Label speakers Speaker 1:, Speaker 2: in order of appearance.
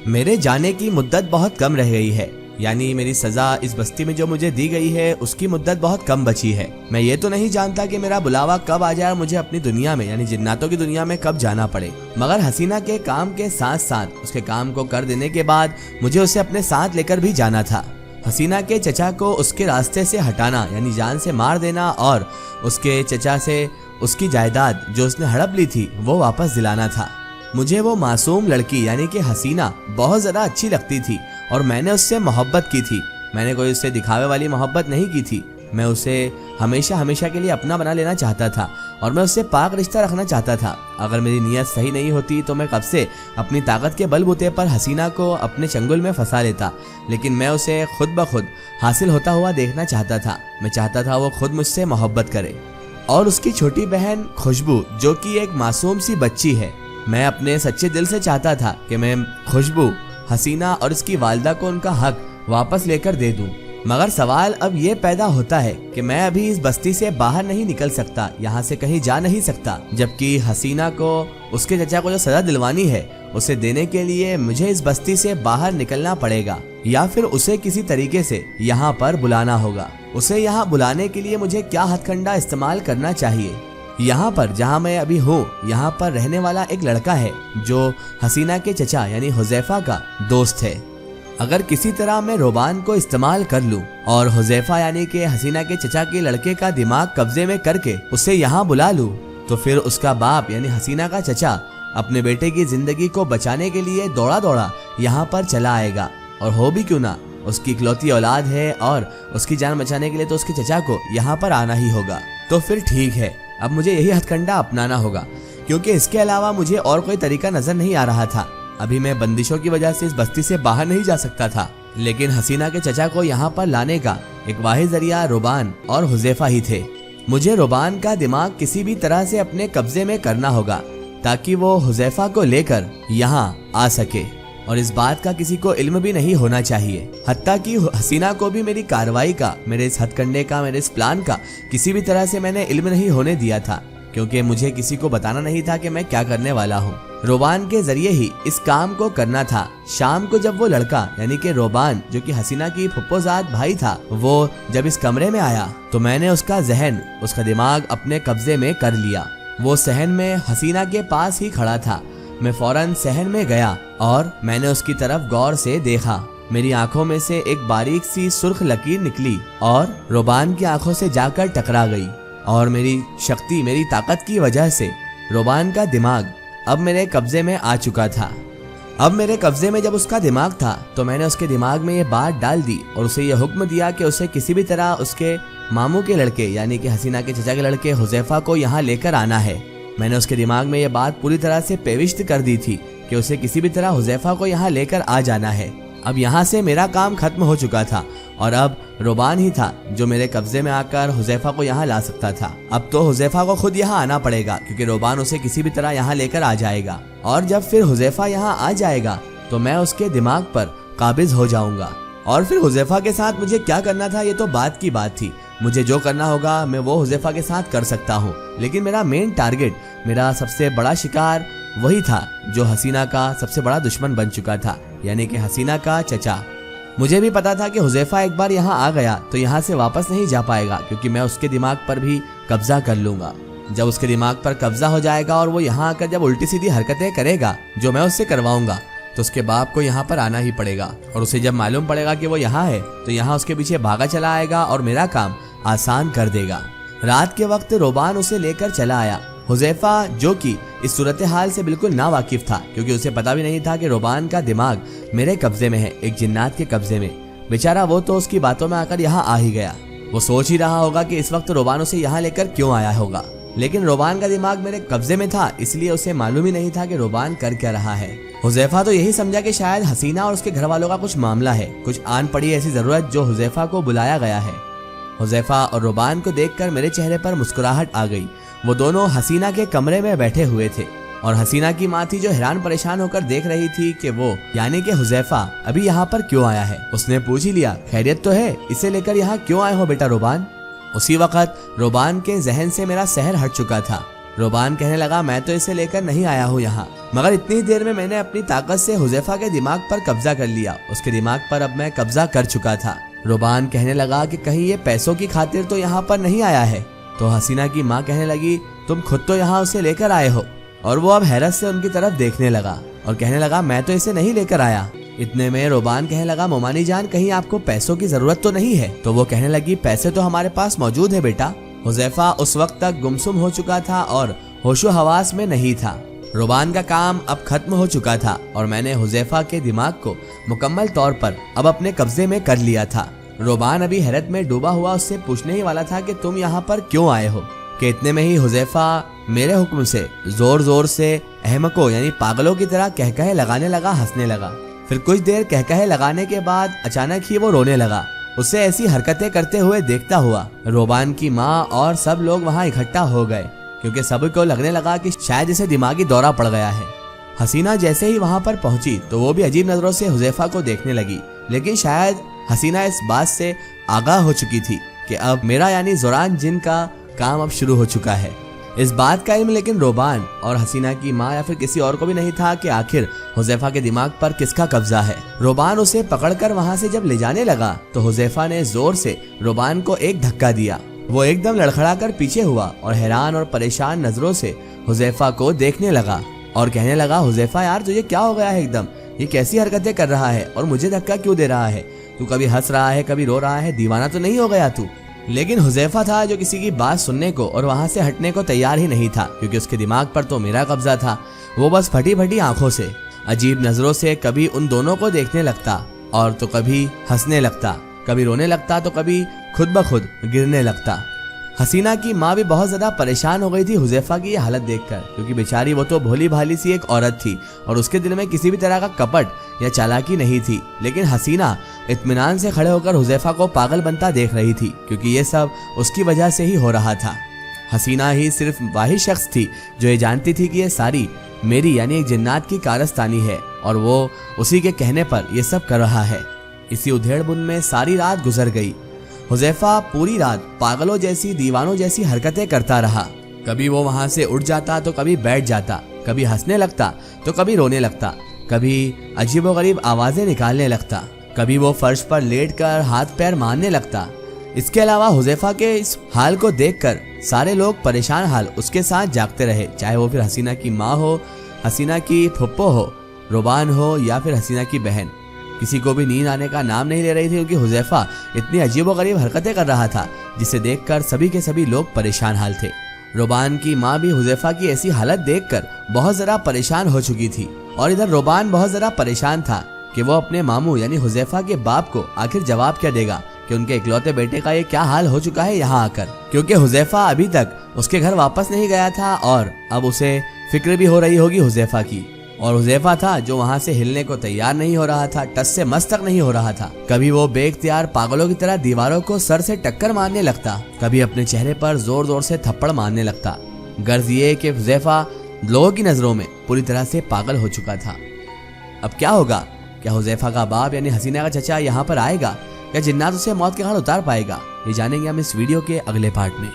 Speaker 1: میرے جانے کی مدت بہت کم رہ گئی ہے، یعنی میری سزا اس بستی میں جو مجھے دی گئی ہے اس کی مدت بہت کم بچی ہے۔ میں یہ تو نہیں جانتا کہ میرا بلاوا کب آ جائے اور مجھے اپنی دنیا میں یعنی جناتوں کی دنیا میں کب جانا پڑے، مگر حسینہ کے کام کے ساتھ ساتھ اس کے کام کو کر دینے کے بعد مجھے اسے اپنے ساتھ لے کر بھی جانا تھا۔ حسینہ کے چچا کو اس کے راستے سے ہٹانا یعنی جان سے مار دینا اور اس کے چچا سے اس کی جائیداد جو اس نے ہڑپ لی تھی وہ واپس دلانا تھا۔ مجھے وہ معصوم لڑکی یعنی کہ حسینہ بہت زیادہ اچھی لگتی تھی اور میں نے اس سے محبت کی تھی۔ میں نے کوئی اس سے دکھاوے والی محبت نہیں کی تھی، میں اسے ہمیشہ کے لیے اپنا بنا لینا چاہتا تھا اور میں اس سے پاک رشتہ رکھنا چاہتا تھا۔ اگر میری نیت صحیح نہیں ہوتی تو میں کب سے اپنی طاقت کے بل بوتے پر حسینہ کو اپنے چنگل میں پھنسا لیتا، لیکن میں اسے خود بخود حاصل ہوتا ہوا دیکھنا چاہتا تھا۔ میں چاہتا تھا وہ خود مجھ سے محبت کرے، اور اس کی چھوٹی بہن خوشبو جو کہ ایک معصوم سی بچی ہے، میں اپنے سچے دل سے چاہتا تھا کہ میں خوشبو، حسینہ اور اس کی والدہ کو ان کا حق واپس لے کر دے دوں۔ مگر سوال اب یہ پیدا ہوتا ہے کہ میں ابھی اس بستی سے باہر نہیں نکل سکتا، یہاں سے کہیں جا نہیں سکتا، جبکہ حسینہ کو اس کے چچا کو جو سزا دلوانی ہے اسے دینے کے لیے مجھے اس بستی سے باہر نکلنا پڑے گا، یا پھر اسے کسی طریقے سے یہاں پر بلانا ہوگا۔ اسے یہاں بلانے کے لیے مجھے کیا ہتھ کنڈا استعمال کرنا چاہیے؟ یہاں پر جہاں میں ابھی ہوں یہاں پر رہنے والا ایک لڑکا ہے جو حسینہ کے چچا یعنی حذیفہ کا دوست ہے۔ اگر کسی طرح میں روبان کو استعمال کر لوں اور حذیفہ یعنی کہ حسینہ کے چچا کے لڑکے کا دماغ قبضے میں کر کے اسے یہاں بلا لوں تو پھر اس کا باپ یعنی حسینہ کا چچا اپنے بیٹے کی زندگی کو بچانے کے لیے دوڑا یہاں پر چلا آئے گا، اور ہو بھی کیوں نہ اس کی اکلوتی اولاد ہے اور اس کی جان بچانے کے لیے تو اس کے چچا کو یہاں پر آنا ہی ہوگا۔ تو پھر ٹھیک ہے، اب مجھے یہی ہتھ کنڈا اپنانا ہوگا، کیونکہ اس کے علاوہ مجھے اور کوئی طریقہ نظر نہیں آ رہا تھا۔ ابھی میں بندشوں کی وجہ سے اس بستی سے باہر نہیں جا سکتا تھا، لیکن حسینہ کے چچا کو یہاں پر لانے کا ایک واحد ذریعہ روبان اور حذیفہ ہی تھے۔ مجھے روبان کا دماغ کسی بھی طرح سے اپنے قبضے میں کرنا ہوگا تاکہ وہ حذیفہ کو لے کر یہاں آ سکے، اور اس بات کا کسی کو علم بھی نہیں ہونا چاہیے، حتیٰ کہ حسینہ کو بھی میری کارروائی کا، میرے اس ہتھ کنڈے کا، میرے اس پلان کا کسی بھی طرح سے میں نے علم نہیں ہونے دیا تھا، کیونکہ مجھے کسی کو بتانا نہیں تھا کہ میں کیا کرنے والا ہوں۔ روبان کے ذریعے ہی اس کام کو کرنا تھا۔ شام کو جب وہ لڑکا یعنی کہ روبان جو کہ حسینہ کی پھپھوزاد بھائی تھا، وہ جب اس کمرے میں آیا تو میں نے اس کا ذہن، اس کا دماغ اپنے قبضے میں کر لیا۔ وہ صحن میں حسینہ کے پاس ہی کھڑا تھا۔ میں فوراً صحن میں گیا اور میں نے اس کی طرف غور سے دیکھا۔ میری آنکھوں میں سے ایک باریک سی سرخ لکیر نکلی اور روبان کی آنکھوں سے جا کر ٹکرا گئی، اور میری شکتی، میری طاقت کی وجہ سے روبان کا دماغ اب میرے قبضے میں آ چکا تھا۔ اب میرے قبضے میں جب اس کا دماغ تھا تو میں نے اس کے دماغ میں یہ بات ڈال دی اور اسے یہ حکم دیا کہ اسے کسی بھی طرح اس کے ماموں کے لڑکے یعنی کہ حسینہ کے چچا کے لڑکے حذیفہ کو یہاں لے کر آنا ہے۔ میں نے اس کے دماغ میں یہ بات پوری طرح سے پیوست کر دی تھی کہ اسے کسی بھی طرح حذیفہ کو یہاں لے کر آ جانا ہے۔ اب یہاں سے میرا کام ختم ہو چکا تھا اور اب روبان ہی تھا جو میرے قبضے میں آ کر حذیفہ کو یہاں لا سکتا تھا۔ اب تو حذیفہ کو خود یہاں آنا پڑے گا، کیونکہ روبان اسے کسی بھی طرح یہاں لے کر آ جائے گا، اور جب پھر حذیفہ یہاں آ جائے گا تو میں اس کے دماغ پر قابض ہو جاؤں گا، اور پھر حذیفہ کے ساتھ مجھے کیا کرنا تھا یہ تو بات کی بات تھی۔ مجھے جو کرنا ہوگا میں وہ حذیفہ کے ساتھ کر سکتا ہوں، لیکن میرا مین ٹارگٹ، میرا سب سے بڑا شکار وہی تھا جو حسینہ کا سب سے بڑا دشمن بن چکا تھا، یعنی کہ حسینہ کا چچا۔ مجھے بھی پتا تھا کہ حذیفہ ایک بار یہاں آ گیا تو یہاں سے واپس نہیں جا پائے گا، کیونکہ میں اس کے دماغ پر بھی قبضہ کر لوں گا۔ جب اس کے دماغ پر قبضہ ہو جائے گا اور وہ یہاں آ کر جب الٹی سیدھی حرکتیں کرے گا جو میں اس سے کرواؤں گا، تو اس کے باپ کو یہاں پر آنا ہی پڑے گا، اور اسے جب معلوم پڑے گا کہ وہ یہاں ہے تو یہاں اس کے پیچھے بھاگا چلا آئے گا اور میرا کام آسان کر دے گا۔ رات کے وقت روبان اسے لے کر چلا آیا۔ حذیفہ جو کہ اس صورتحال سے بالکل نا واقف تھا، کیونکہ اسے پتا بھی نہیں تھا کہ روبان کا دماغ میرے قبضے میں ہے، ایک جنات کے قبضے میں۔ بیچارہ وہ تو اس کی باتوں میں آ کر یہاں آ ہی گیا۔ وہ سوچ ہی رہا ہوگا کہ اس وقت روبان اسے یہاں لے کر کیوں آیا ہوگا، لیکن روبان کا دماغ میرے قبضے میں تھا، اس لیے اسے معلوم ہی نہیں تھا کہ روبان کر کیا رہا ہے۔ حذیفہ تو یہی سمجھا کہ شاید حسینہ اور اس کے گھر والوں کا کچھ معاملہ ہے، کچھ آن پڑی ایسی ضرورت جو حذیفہ کو بلایا گیا ہے۔ حذیفہ اور روبان کو دیکھ کر میرے چہرے پر مسکراہٹ آ گئی۔ وہ دونوں حسینہ کے کمرے میں بیٹھے ہوئے تھے، اور حسینہ کی ماں تھی جو حیران پریشان ہو کر دیکھ رہی تھی کہ وہ یعنی کہ حذیفہ ابھی یہاں پر کیوں آیا ہے۔ اس نے پوچھ ہی لیا، خیریت تو ہے؟ اسے لے کر یہاں کیوں آئے ہو بیٹا روبان؟ اسی وقت روبان کے ذہن سے میرا سحر ہٹ چکا تھا۔ روبان کہنے لگا میں تو اسے لے کر نہیں آیا ہوں یہاں، مگر اتنی دیر میں نے اپنی طاقت سے حذیفہ کے دماغ پر قبضہ کر لیا، اس کے دماغ پر اب میں قبضہ کر چکا تھا۔ روبان کہنے لگا کہ کہیں یہ پیسوں کی خاطر تو یہاں پر نہیں آیا ہے؟ تو حسینہ کی ماں کہنے لگی تم خود تو یہاں اسے لے کر آئے ہو، اور وہ اب حیرت سے ان کی طرف دیکھنے لگا اور کہنے لگا میں تو اسے نہیں لے کر آیا۔ اتنے میں روبان کہنے لگا مومانی جان کہیں آپ کو پیسوں کی ضرورت تو نہیں ہے؟ تو وہ کہنے لگی پیسے تو ہمارے پاس موجود ہے بیٹا۔ حذیفہ اس وقت تک گمسم ہو چکا تھا اور ہوش و حواس میں نہیں تھا۔ روبان کا کام اب ختم ہو چکا تھا اور میں نے حذیفہ کے دماغ کو مکمل طور پر اب اپنے قبضے میں کر لیا تھا۔ روبان ابھی حیرت میں ڈوبا ہوا اس سے پوچھنے ہی والا تھا کہ تم یہاں پر کیوں آئے ہو، کہ اتنے میں ہی حذیفہ میرے حکم سے زور زور سے احمقوں یعنی پاگلوں کی طرح کہکہے لگانے لگا، ہنسنے لگا۔ پھر کچھ دیر کہکہے لگانے کے بعد اچانک ہی وہ رونے لگا۔ اسے ایسی حرکتیں کرتے ہوئے دیکھتا ہوا روبان کی ماں اور سب لوگ وہاں اکٹھا ہو گئے، کیونکہ سب کو لگنے لگا کہ شاید اسے دماغی دورہ پڑ گیا ہے۔ حسینہ جیسے ہی وہاں پر پہنچی تو وہ بھی عجیب نظروں سے حذیفہ کو دیکھنے لگی، لیکن شاید حسینہ اس بات سے آگاہ ہو چکی تھی کہ اب میرا یعنی زوران جن کا کام اب شروع ہو چکا ہے۔ اس بات کا علم لیکن روبان اور حسینہ کی ماں یا پھر کسی اور کو بھی نہیں تھا کہ آخر حذیفہ کے دماغ پر کس کا قبضہ ہے۔ روبان اسے پکڑ کر وہاں سے جب لے جانے لگا تو حذیفہ نے زور سے روبان کو ایک دھکا دیا۔ وہ ایک دم لڑکھڑا کر پیچھے ہوا اور حیران اور پریشان نظروں سے حذیفہ کو دیکھنے لگا اور کہنے لگا حذیفہ یار تجھے کیا ہو گیا ہے؟ ایک دم یہ کیسی حرکتیں کر رہا ہے اور مجھے دھکا کیوں دے رہا ہے؟ تو کبھی ہنس رہا ہے کبھی رو رہا ہے، دیوانہ تو نہیں ہو گیا تو؟ لیکن حذیفہ تھا جو کسی کی بات سننے کو اور وہاں سے ہٹنے کو تیار ہی نہیں تھا، کیونکہ اس کے دماغ پر تو میرا قبضہ تھا۔ وہ بس پھٹی پھٹی آنکھوں سے عجیب نظروں سے کبھی ان دونوں کو دیکھنے لگتا اور تو کبھی ہنسنے لگتا، کبھی رونے لگتا تو کبھی خود بخود گرنے لگتا۔ حسینہ کی ماں بھی بہت زیادہ پریشان ہو گئی تھی حذیفہ کی یہ حالت دیکھ کر، کیونکہ بیچاری وہ تو بھولی بھالی سی ایک عورت تھی اور اس کے دل میں کسی بھی طرح کا کپٹ یا چالاکی نہیں تھی۔ لیکن حسینہ اطمینان سے کھڑے ہو کر حذیفہ کو پاگل بنتا دیکھ رہی تھی، کیونکہ یہ سب اس کی وجہ سے ہی ہو رہا تھا۔ حسینہ ہی صرف واحد شخص تھی جو یہ جانتی تھی کہ یہ ساری میری یعنی ایک جنات کی کارستانی ہے اور وہ اسی کے کہنے پر یہ سب کر رہا ہے۔ اسی ادھیڑ بن میں ساری رات گزر گئی۔ حذیفہ پوری رات پاگلوں جیسی دیوانوں جیسی حرکتیں کرتا رہا۔ کبھی وہ وہاں سے اٹھ جاتا تو کبھی بیٹھ جاتا، کبھی ہنسنے لگتا تو کبھی رونے لگتا، کبھی عجیب و غریب آوازیں نکالنے لگتا، کبھی وہ فرش پر لیٹ کر ہاتھ پیر مارنے لگتا۔ اس کے علاوہ حذیفہ کے اس حال کو دیکھ کر سارے لوگ پریشان حال اس کے ساتھ جاگتے رہے، چاہے وہ پھر حسینہ کی ماں ہو، حسینہ کی پھپھو ہو، روبان ہو یا پھر حسینہ کی بہن۔ کسی کو بھی نیند آنے کا نام نہیں لے رہی تھی، کیونکہ حذیفہ اتنی عجیب و غریب حرکتیں کر رہا تھا جسے دیکھ کر سبھی کے سبھی لوگ پریشان حال تھے۔ روبان کی ماں بھی حذیفہ کی ایسی حالت دیکھ کر بہت ذرا پریشان ہو چکی تھی، اور ادھر روبان بہت ذرا پریشان تھا کہ وہ اپنے ماموں یعنی حذیفہ کے باپ کو آخر جواب کیا دے گا کہ ان کے اکلوتے بیٹے کا یہ کیا حال ہو چکا ہے یہاں آ کر، کیونکہ حذیفہ ابھی تک اس کے گھر واپس نہیں گیا تھا اور اب اسے فکر بھی ہو رہی ہوگی حذیفہ کی۔ اور حذیفہ تھا جو وہاں سے ہلنے کو تیار نہیں ہو رہا تھا، ٹس سے مس تک نہیں ہو رہا تھا۔ کبھی وہ بے اختیار پاگلوں کی طرح دیواروں کو سر سے ٹکر مارنے لگتا، کبھی اپنے چہرے پر زور زور سے تھپڑ مارنے لگتا۔ غرض یہ کہ حذیفہ لوگوں کی نظروں میں پوری طرح سے پاگل ہو چکا تھا۔ اب کیا ہوگا؟ کیا حذیفہ کا باپ یعنی حسینہ کا چچا یہاں پر آئے گا؟ کیا جنات اسے موت کے گھاٹ اتار پائے گا؟ یہ جانیں گے ہم اس ویڈیو کے اگلے پارٹ میں۔